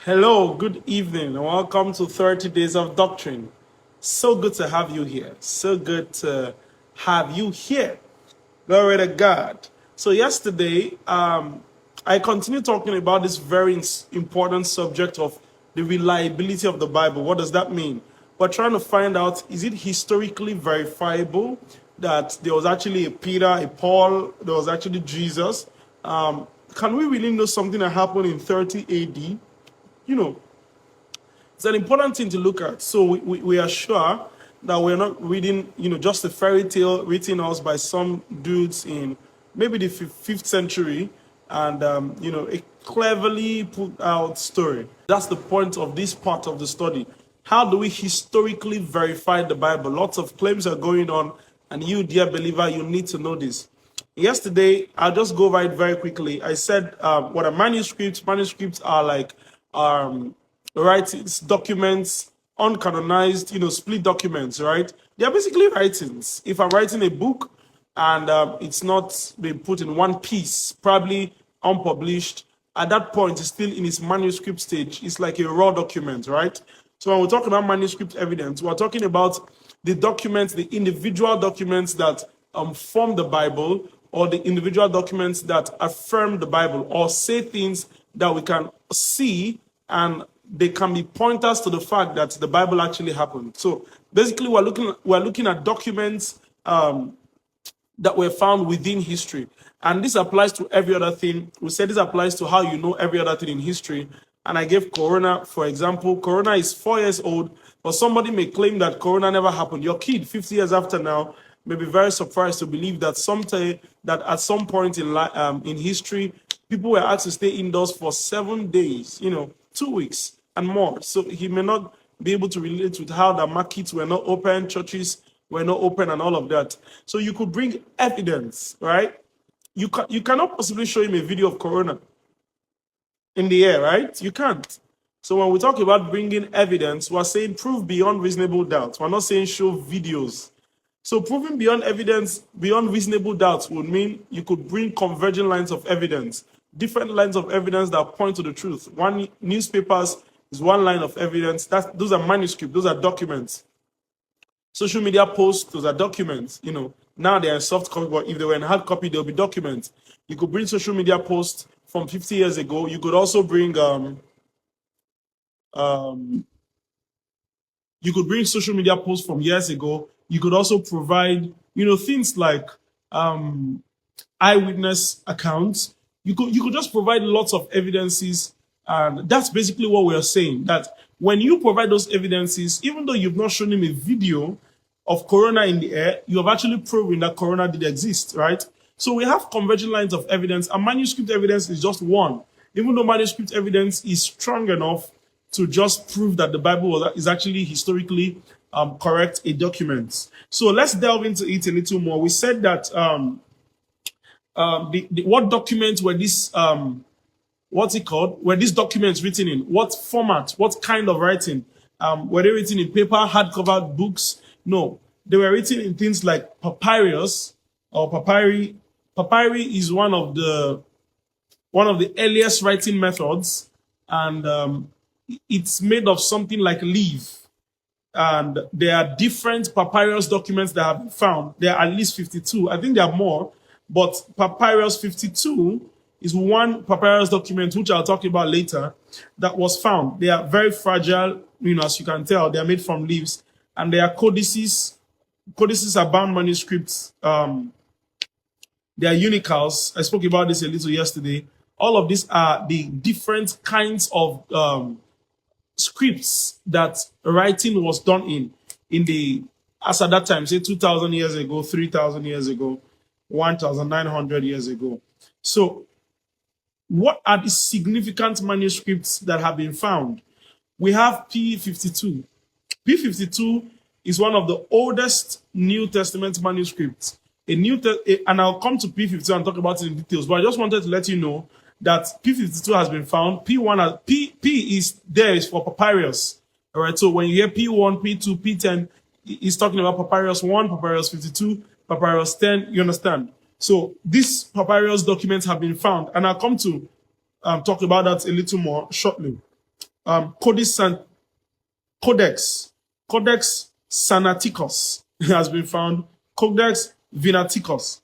Hello, good evening, and welcome to 30 Days of Doctrine. So good to have you here. So good to have you here. Glory to God. So, yesterday, I continued talking about this very important subject of the reliability of the Bible. What does that mean? We're trying to find out, is it historically verifiable that there was actually a Peter, a Paul, there was actually Jesus? Can we really know something that happened in 30 AD? You know, it's an important thing to look at. So we are sure that we're not reading, just a fairy tale written us by some dudes in maybe the 5th century and, a cleverly put out story. That's the point of this part of the study. How do we historically verify the Bible? Lots of claims are going on, and you, dear believer, you need to know this. Yesterday, I'll just go over it very quickly. I said, what are manuscripts? Manuscripts are like writings, documents, uncanonized, split documents, right? They are basically writings. If I'm writing a book and it's not been put in one piece, probably unpublished, at that point, it's still in its manuscript stage. It's like a raw document, right? So when we talk about manuscript evidence, we're talking about the documents, the individual documents that form the Bible, or the individual documents that affirm the Bible, or say things that we can see, and they can be pointers to the fact that the Bible actually happened. So basically, we're looking at documents that were found within history, and this applies to every other thing. We said this applies to how you know every other thing in history. And I gave Corona, for example. Corona is 4 years old, but somebody may claim that Corona never happened. Your kid, 50 years after now, may be very surprised to believe that at some point in history, people were asked to stay indoors for 7 days, 2 weeks and more. So he may not be able to relate with how the markets were not open, churches were not open, and all of that. So you could bring evidence, right? You cannot possibly show him a video of Corona in the air, right? You can't. So when we talk about bringing evidence, we're saying prove beyond reasonable doubt. We're not saying show videos. So proving beyond reasonable doubt would mean you could bring converging lines of evidence, different lines of evidence that point to the truth. One newspapers is one line of evidence. Those are manuscripts, those are documents. Social media posts, those are documents. Now they are in soft copy, but if they were in hard copy, they'll be documents. You could bring social media posts from 50 years ago. You could also bring social media posts from years ago. You could also provide, things like eyewitness accounts. You could just provide lots of evidences, and that's basically what we are saying. That when you provide those evidences, even though you've not shown him a video of Corona in the air, you have actually proven that Corona did exist, right? So we have converging lines of evidence, and manuscript evidence is just one. Even though manuscript evidence is strong enough to just prove that the Bible is actually historically correct, a document. So let's delve into it a little more. We said that what documents were this what's it called? Were these documents written in? What format? What kind of writing? Were they written in paper, hardcover books? No, they were written in things like papyrus or papyri. Papyri is one of the earliest writing methods, and it's made of something like leaf. And there are different papyrus documents that have been found. There are at least 52. I think there are more, but papyrus 52 is one papyrus document, which I'll talk about later, that was found. They are very fragile, as you can tell. They are made from leaves, and they are codices. Codices are bound manuscripts. They are unicals. I spoke about this a little yesterday. All of these are the different kinds of scripts that writing was done as at that time, say 2,000 years ago, 3,000 years ago, 1,900 years ago. So what are the significant manuscripts that have been found? We have P52. P52 is one of the oldest New Testament manuscripts. And I'll come to P52 and talk about it in details, but I just wanted to let you know that P52 has been found. P is for papyrus. All right. So when you hear P1, P2, P10, it's talking about papyrus 1, papyrus 52, papyrus 10. You understand? So these papyrus documents have been found, and I'll come to talk about that a little more shortly. Codex Sinaticus has been found. Codex Vaticanus.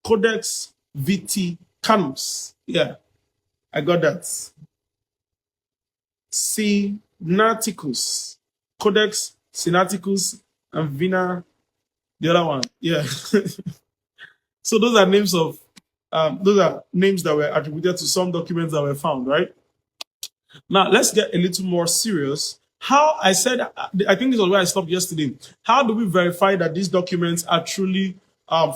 Codex Vaticanus. Yeah, I got that. Sinaticus. Codex Sinaticus and Vina, the other one. Yeah. So those are names that were attributed to some documents that were found, right? Now let's get a little more serious. How I said, I think this was where I stopped yesterday. How do we verify that these documents are truly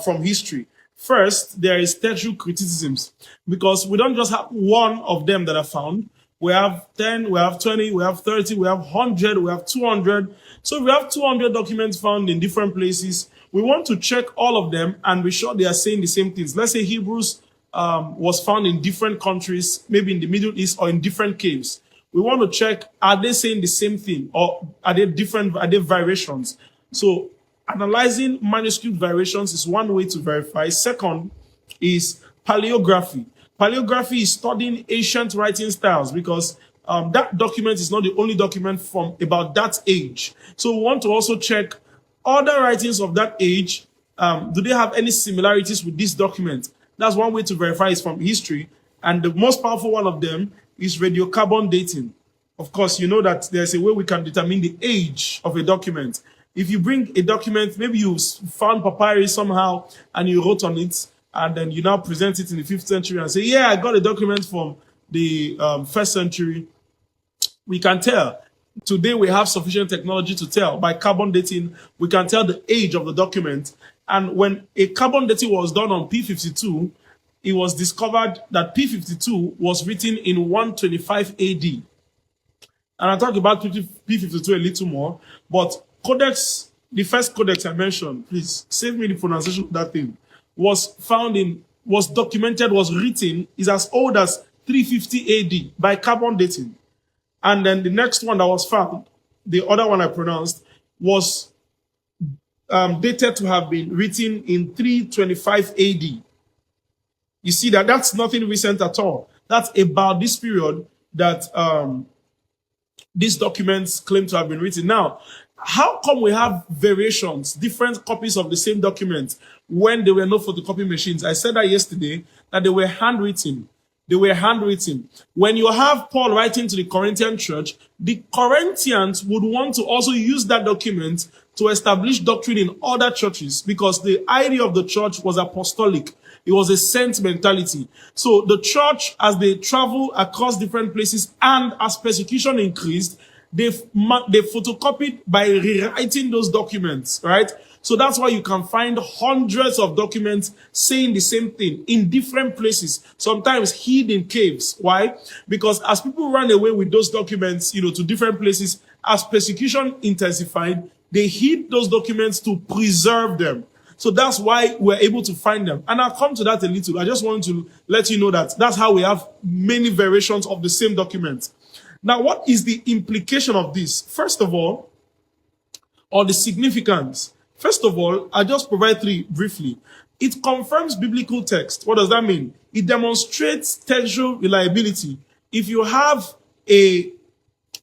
from history? First, there is textual criticisms, because we don't just have one of them that are found. We have 10, we have 20, we have 30, we have 100, we have 200. So if we have 200 documents found in different places, we want to check all of them and be sure they are saying the same things. Let's say Hebrews was found in different countries, maybe in the Middle East or in different caves. We want to check, are they saying the same thing, or are they different, are they variations? So analyzing manuscript variations is one way to verify. Second is paleography. Paleography is studying ancient writing styles, because that document is not the only document from about that age. So we want to also check other writings of that age. Do they have any similarities with this document? That's one way to verify it's from history. And the most powerful one of them is radiocarbon dating. Of course, you know that there's a way we can determine the age of a document. If you bring a document, maybe you found papyrus somehow and you wrote on it, and then you now present it in the 5th century and say, yeah, I got a document from the 1st century. We can tell. Today we have sufficient technology to tell. By carbon dating, we can tell the age of the document. And when a carbon dating was done on P52, it was discovered that P52 was written in 125 AD. And I'll talk about P52 a little more. But codex, the first codex I mentioned, please save me the pronunciation of that thing, was documented, was written, is as old as 350 AD by carbon dating. And then the next one that was found, the other one I pronounced, was dated to have been written in 325 AD. You see that that's nothing recent at all. That's about this period that these documents claim to have been written. Now, how come we have variations, different copies of the same document when there were no photocopy machines? I said that yesterday, that they were handwritten. They were handwritten. When you have Paul writing to the Corinthian church, the Corinthians would want to also use that document to establish doctrine in other churches, because the idea of the church was apostolic. It was a sent mentality. So the church, as they travel across different places and as persecution increased, they photocopied by rewriting those documents, right? So that's why you can find hundreds of documents saying the same thing in different places, sometimes hid in caves. Why? Because as people ran away with those documents, to different places, as persecution intensified, they hid those documents to preserve them. So that's why we're able to find them. And I'll come to that a little. I just want to let you know that that's how we have many variations of the same document. Now, what is the implication of this? First of all, or the significance? First of all, I'll just provide three briefly. It confirms biblical text. What does that mean? It demonstrates textual reliability. If you have a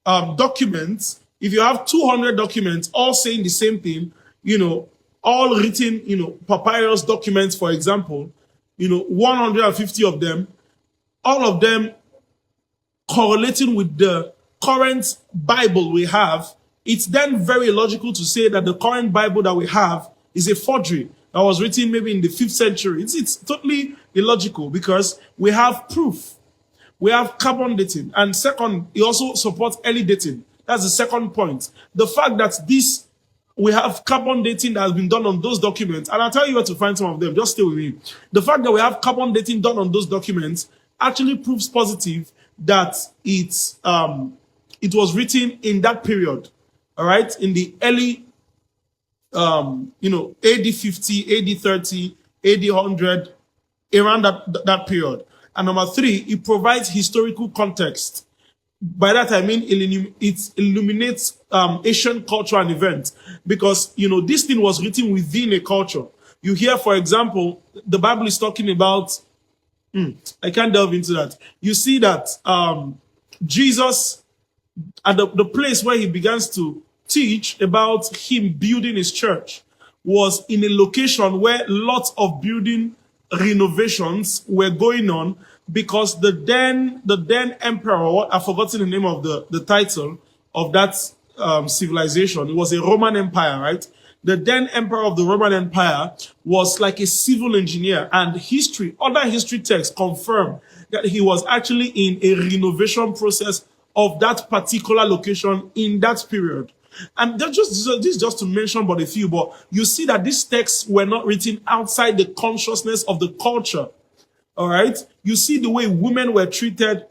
document, if you have 200 documents all saying the same thing, all written, papyrus documents, for example, 150 of them, all of them correlating with the current Bible we have, it's then very logical to say that the current Bible that we have is a forgery that was written maybe in the 5th century. It's totally illogical, because we have proof. We have carbon dating. And second, it also supports early dating. That's the second point. The fact that we have carbon dating that has been done on those documents, and I'll tell you where to find some of them, just stay with me. The fact that we have carbon dating done on those documents actually proves positive that it was written in that period, all right, in the early, AD 50, AD 30, AD 100, around that period. And number three, it provides historical context. By that I mean it illuminates Asian culture and events, because this thing was written within a culture. You hear, for example, the Bible is talking about I can't delve into that. You see that Jesus, at the place where he begins to teach about him building his church, was in a location where lots of building renovations were going on, because the then emperor, I've forgotten the name of the title of that civilization. It was a Roman Empire, right? The then emperor of the Roman Empire was like a civil engineer, and other history texts confirm that he was actually in a renovation process of that particular location in that period. And this is just to mention but a few, but you see that these texts were not written outside the consciousness of the culture. All right? You see the way women were treated,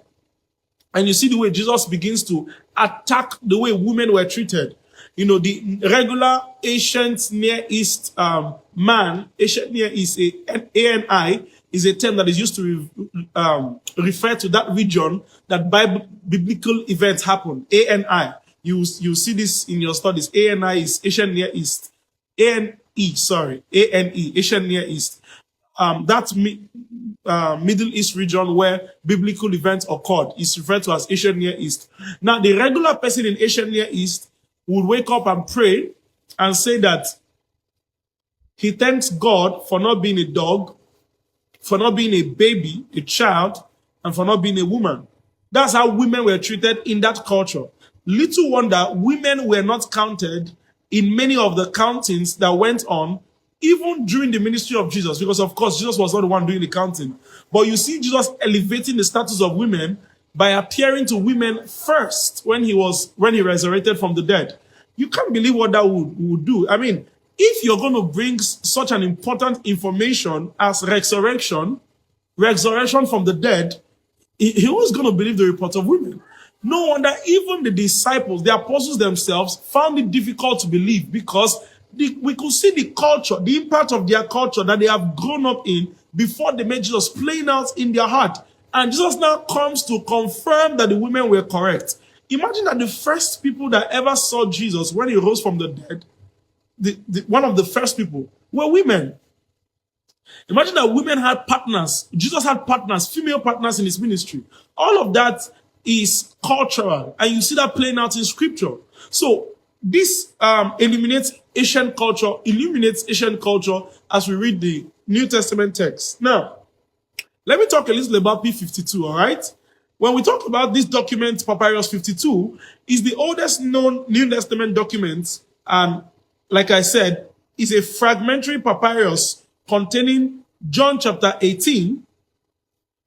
and you see the way Jesus begins to attack the way women were treated. You know, the regular ancient Near East ancient Near East, ANI, is a term that is used to refer to that region that biblical events happen. ANI. You see this in your studies. ANI is Asian Near East. ANE, Asian Near East. That Middle East region where biblical events occurred is referred to as Asian Near East. Now, the regular person in Asian Near East would wake up and pray and say that he thanks God for not being a dog, for not being a baby, a child, and for not being a woman. That's how women were treated in that culture. Little wonder women were not counted in many of the countings that went on, even during the ministry of Jesus, because of course Jesus was not the one doing the counting. But you see Jesus elevating the status of women by appearing to women first when he resurrected from the dead. You can't believe what that would do. I mean, if you're going to bring such an important information as resurrection from the dead, he was going to believe the report of women. No wonder even the disciples, the apostles themselves, found it difficult to believe, because we could see the culture, the impact of their culture that they have grown up in before they met Jesus playing out in their heart. And Jesus now comes to confirm that the women were correct. Imagine that the first people that ever saw Jesus when he rose from the dead, one of the first people, were women. Imagine that women had partners. Jesus had partners, female partners in his ministry. All of that is cultural, and you see that playing out in scripture. So this illuminates Asian culture as we read the New Testament text. Now, let me talk a little about P52, all right? When we talk about this document, Papyrus 52, is the oldest known New Testament document, and like I said, is a fragmentary papyrus containing John chapter 18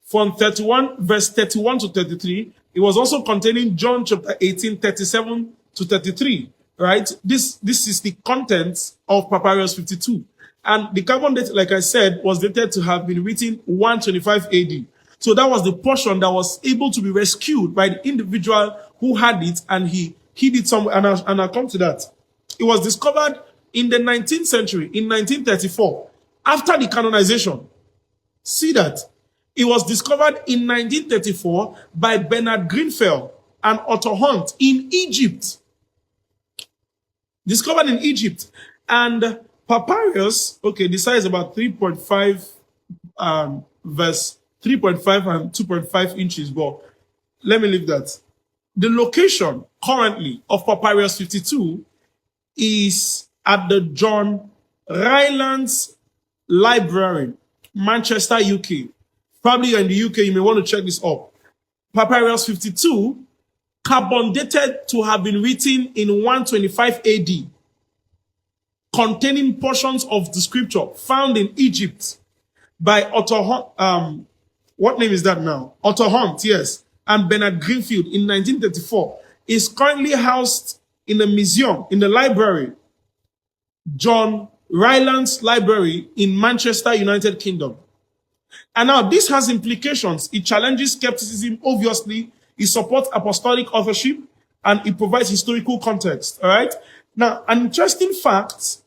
from verse 31 to 33. It was also containing John chapter 18, 37 to 33, right? This is the contents of Papyrus 52. And the carbon date, like I said, was dated to have been written 125 AD. So that was the portion that was able to be rescued by the individual who had it, and he hid it somewhere. And I'll come to that. It was discovered in the 19th century, in 1934, after the canonization. See that? It was discovered in 1934 by Bernard Greenfeld and Otto Hunt in Egypt. Discovered in Egypt. And papyrus, okay, the size is about 3.5 verse 3.5 and 2.5 inches, but let me leave that. The location currently of Papyrus 52 is at the John Rylands Library, Manchester, UK. Probably you're in the UK, you may want to check this up. Papyrus 52, carbon dated to have been written in 125 AD, containing portions of the scripture found in Egypt by Otto Hunt, what name is that now? Otto Hunt, yes, and Bernard Greenfield in 1934, is currently housed in a museum, in the library, John Rylands Library in Manchester, United Kingdom. And now this has implications. It challenges skepticism, obviously. It supports apostolic authorship, and it provides historical context, all right? Now, an interesting fact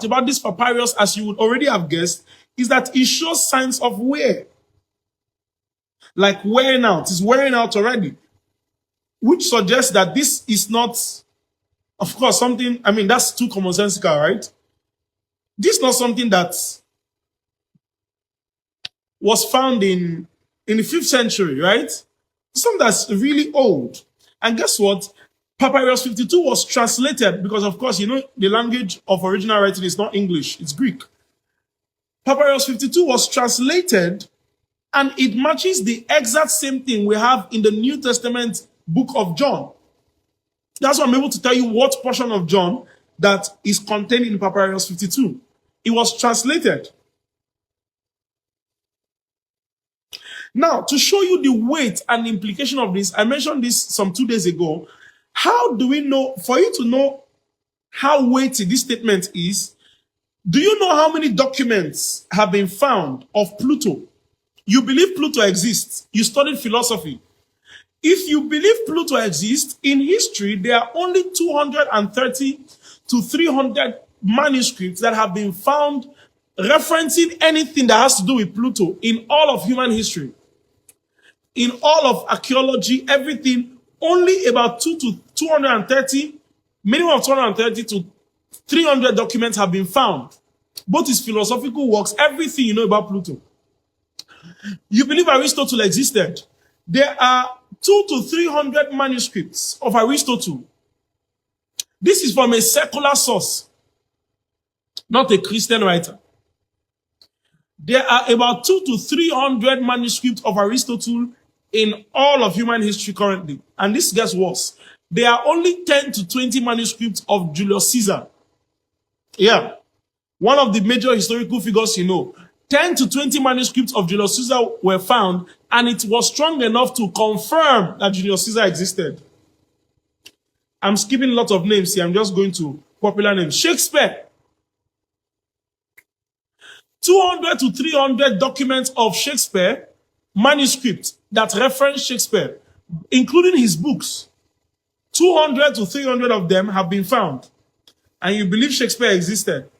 about this papyrus, as you would already have guessed, is that it shows signs of wear. Like wearing out. It's wearing out already. Which suggests that this is not, of course, something, I mean, that's too commonsensical, right? This is not something that was found in the 5th century, right? Something that's really old. And guess what? Papyrus 52 was translated because, of course, you know, the language of original writing is not English, it's Greek. Papyrus 52 was translated and it matches the exact same thing we have in the New Testament book of John. That's why I'm able to tell you what portion of John that is contained in Papyrus 52. It was translated. Now, to show you the weight and implication of this, I mentioned this some 2 days ago. How do we know, for you to know how weighty this statement is, do you know how many documents have been found of Pluto? You believe Pluto exists. You studied philosophy. If you believe Pluto exists, in history, there are only 230 to 300 manuscripts that have been found referencing anything that has to do with Pluto in all of human history. In all of archaeology, everything, only about 230, minimum of 230 to 300 documents have been found. Both his philosophical works, everything you know about Pluto. You believe Aristotle existed. There are 200 to 300 manuscripts of Aristotle. This is from a secular source, not a Christian writer. There are about 200 to 300 manuscripts of Aristotle in all of human history currently. And this gets worse. There are only 10 to 20 manuscripts of Julius Caesar. Yeah. One of the major historical figures you know. 10 to 20 manuscripts of Julius Caesar were found, and it was strong enough to confirm that Julius Caesar existed. I'm skipping a lot of names here. I'm just going to popular names. Shakespeare. 200 to 300 documents of Shakespeare, manuscripts that reference Shakespeare, including his books. 200 to 300 of them have been found. And you believe Shakespeare existed.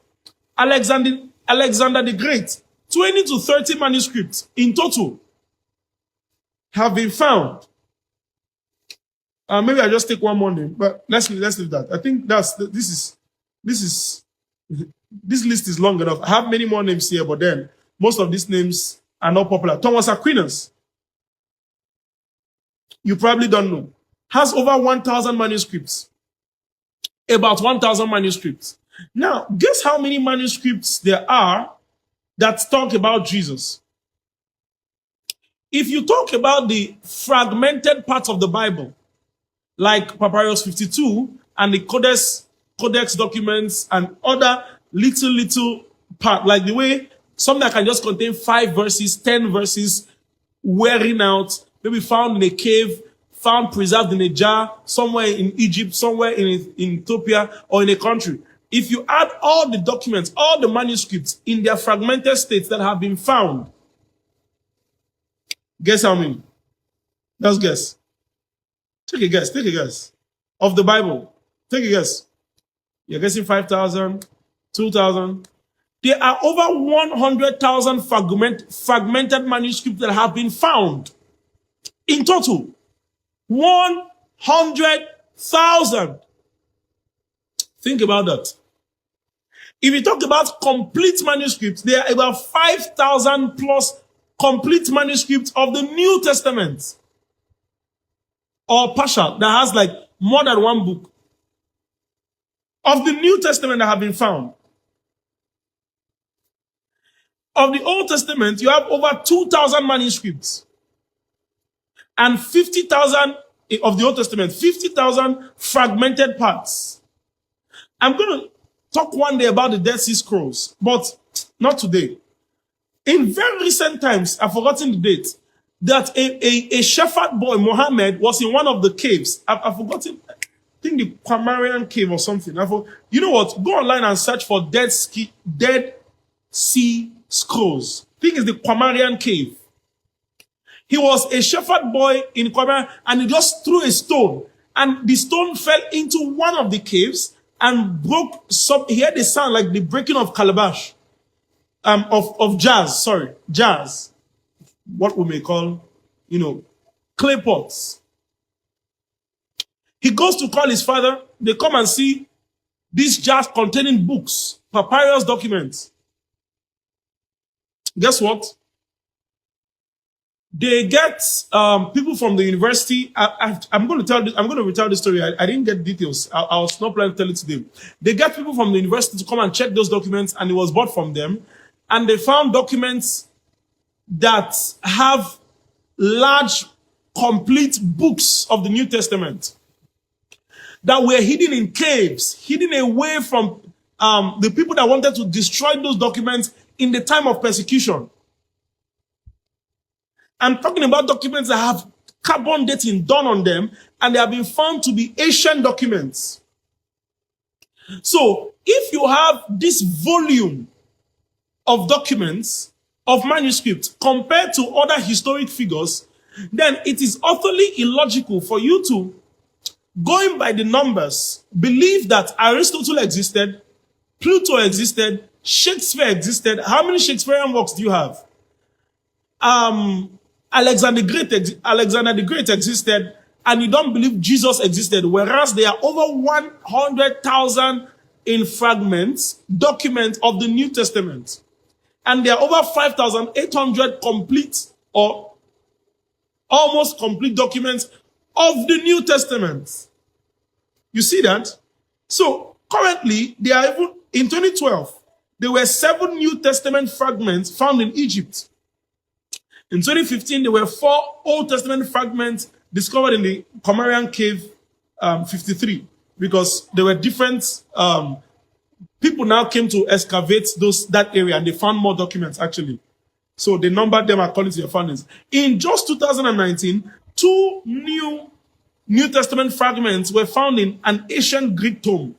Alexander the Great, 20 to 30 manuscripts in total have been found. Maybe I just take one more name, but let's leave that. I think this list is long enough. I have many more names here, but then most of these names are not popular. Thomas Aquinas, you probably don't know, has over 1,000 manuscripts. About 1,000 manuscripts. Now, guess how many manuscripts there are that talk about Jesus? If you talk about the fragmented parts of the Bible, like Papyrus 52 and the Codex documents and other little part, like the way something that can just contain 5 verses, 10 verses, wearing out, maybe found in a cave, found preserved in a jar, somewhere in Egypt, somewhere in Ethiopia, or in a country. If you add all the documents, all the manuscripts in their fragmented states that have been found, guess how many? Just guess. Take a guess. Of the Bible. Take a guess. You're guessing 5,000, 2,000. There are over 100,000 fragmented manuscripts that have been found. In total, 100,000. Think about that. If you talk about complete manuscripts, there are about 5,000 plus complete manuscripts of the New Testament. Or partial, that has like more than one book. Of the New Testament that have been found. Of the Old Testament, you have over 2,000 manuscripts. And 50,000 of the Old Testament, 50,000 fragmented parts. I'm going to talk one day about the Dead Sea Scrolls, but not today. In very recent times, I've forgotten the date, that a shepherd boy, Mohammed, was in one of the caves. I've forgotten, I think the Qamarian cave or something. You know what? Go online and search for Dead Sea Scrolls. I think it's the Qamarian cave. He was a shepherd boy in Qamarian, and he just threw a stone, and the stone fell into one of the caves and broke some. He had a sound like the breaking of calabash, of jazz. What we may call, clay pots. He goes to call his father. They come and see These jars containing books, papyrus documents. Guess what? They get people from the university. I'm going to retell this story. I didn't get details. I was not planning to tell it today. They get people from the university to come and check those documents, and it was bought from them. And they found documents that have large, complete books of the New Testament that were hidden in caves, hidden away from the people that wanted to destroy those documents in the time of persecution. I'm talking about documents that have carbon dating done on them, and they have been found to be ancient documents. So, if you have this volume of documents, of manuscripts, compared to other historic figures, then it is utterly illogical for you to, going by the numbers, believe that Aristotle existed, Plato existed, Shakespeare existed. How many Shakespearean works do you have? Alexander the Great existed, and you don't believe Jesus existed, whereas there are over 100,000 in fragments, documents of the New Testament. And there are over 5,800 complete or almost complete documents of the New Testament. You see that? So currently, there are even, in 2012, there were 7 New Testament fragments found in Egypt. In 2015, there were 4 Old Testament fragments discovered in the Qumran Cave 53, because there were different people now came to excavate that area, and they found more documents actually. So they numbered them according to their findings. In just 2019, 2 New Testament fragments were found in an ancient Greek tomb.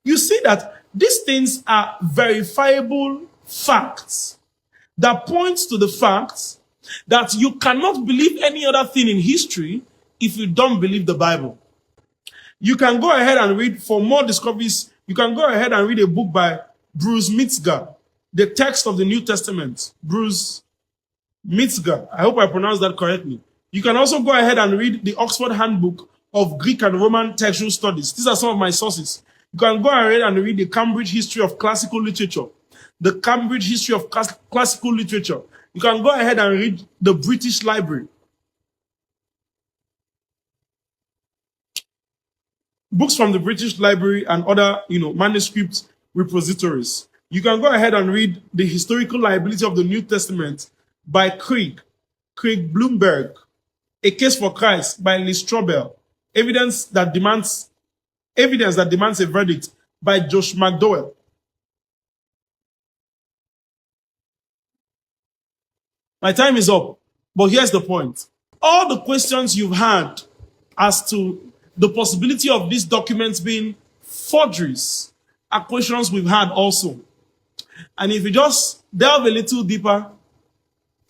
You see that these things are verifiable facts that points to the fact that you cannot believe any other thing in history if you don't believe the Bible. You can go ahead and read, for more discoveries, you can go ahead and read a book by Bruce Metzger, The Text of the New Testament. Bruce Metzger. I hope I pronounced that correctly. You can also go ahead and read the Oxford Handbook of Greek and Roman Textual Studies. These are some of my sources. You can go ahead and read the Cambridge History of Classical Literature. The Cambridge History of Classical Literature. You can go ahead and read the British Library. Books from the British Library and other, manuscript repositories. You can go ahead and read The Historical Liability of the New Testament by Craig Bloomberg. A Case for Christ by Lee Strobel. Evidence that demands a verdict by Josh McDowell. My time is up, but here's the point. All the questions you've had as to the possibility of these documents being forgeries are questions we've had also. And if you just delve a little deeper,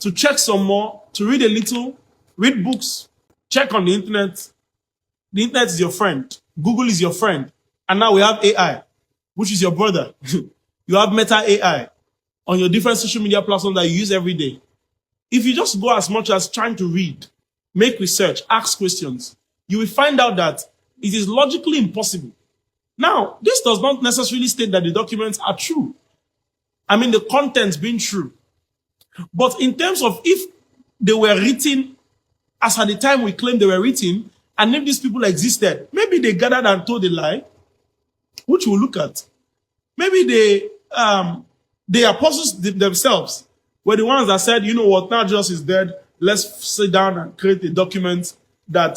to check some more, to read a little, read books, check on the internet. The internet is your friend. Google is your friend. And now we have AI, which is your brother. You have Meta AI on your different social media platforms that you use every day. If you just go as much as trying to read, make research, ask questions, you will find out that it is logically impossible. Now, this does not necessarily state that the documents are true. I mean, the contents being true. But in terms of if they were written as at the time we claim they were written, and if these people existed, maybe they gathered and told a lie, which we'll look at. Maybe the apostles themselves were the ones that said, you know what, now Jesus is dead. Let's sit down and create a document that,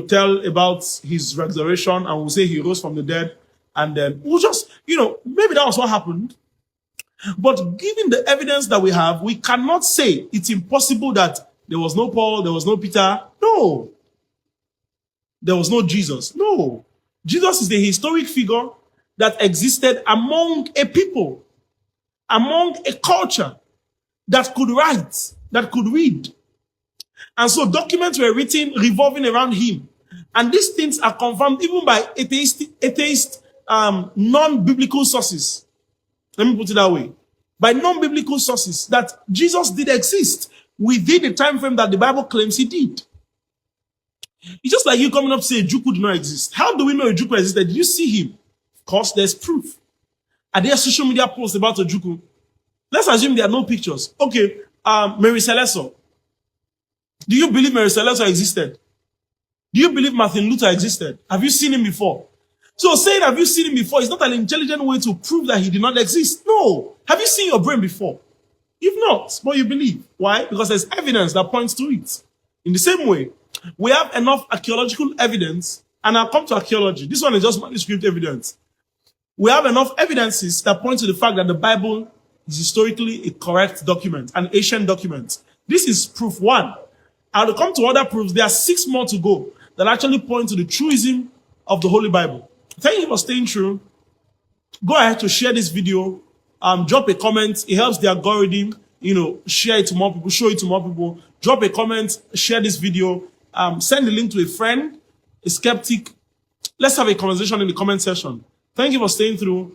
tell about his resurrection, and we'll say he rose from the dead. And then we'll just, maybe that was what happened. But given the evidence that we have, we cannot say it's impossible that there was no Paul, there was no Peter. No. There was no Jesus. No. Jesus is the historic figure that existed among a people, among a culture that could write, that could read. And so documents were written revolving around him. And these things are confirmed even by atheist non-biblical sources. Let me put it that way. By non-biblical sources, that Jesus did exist within the time frame that the Bible claims he did. It's just like you coming up to say Ejukwu did not exist. How do we know Ejukwu existed? Did you see him? Of Because there's proof. Are there social media posts about Ojukwu? Let's assume there are no pictures. Okay, Mary Celeste. Do you believe Mary Celeste existed? Do you believe Martin Luther existed? Have you seen him before? So saying have you seen him before is not an intelligent way to prove that he did not exist. No. Have you seen your brain before? You've not, but you believe. Why? Because there's evidence that points to it. In the same way, we have enough archaeological evidence, and I'll come to archaeology. This one is just manuscript evidence. We have enough evidences that point to the fact that the Bible is historically a correct document, an ancient document. This is proof one. I'll come to other proofs. There are 6 more to go that actually point to the truism of the Holy Bible. Thank you for staying true. Go ahead to share this video. Drop a comment. It helps the algorithm, share it to more people, show it to more people. Drop a comment, share this video. Send the link to a friend, a skeptic. Let's have a conversation in the comment section. Thank you for staying through.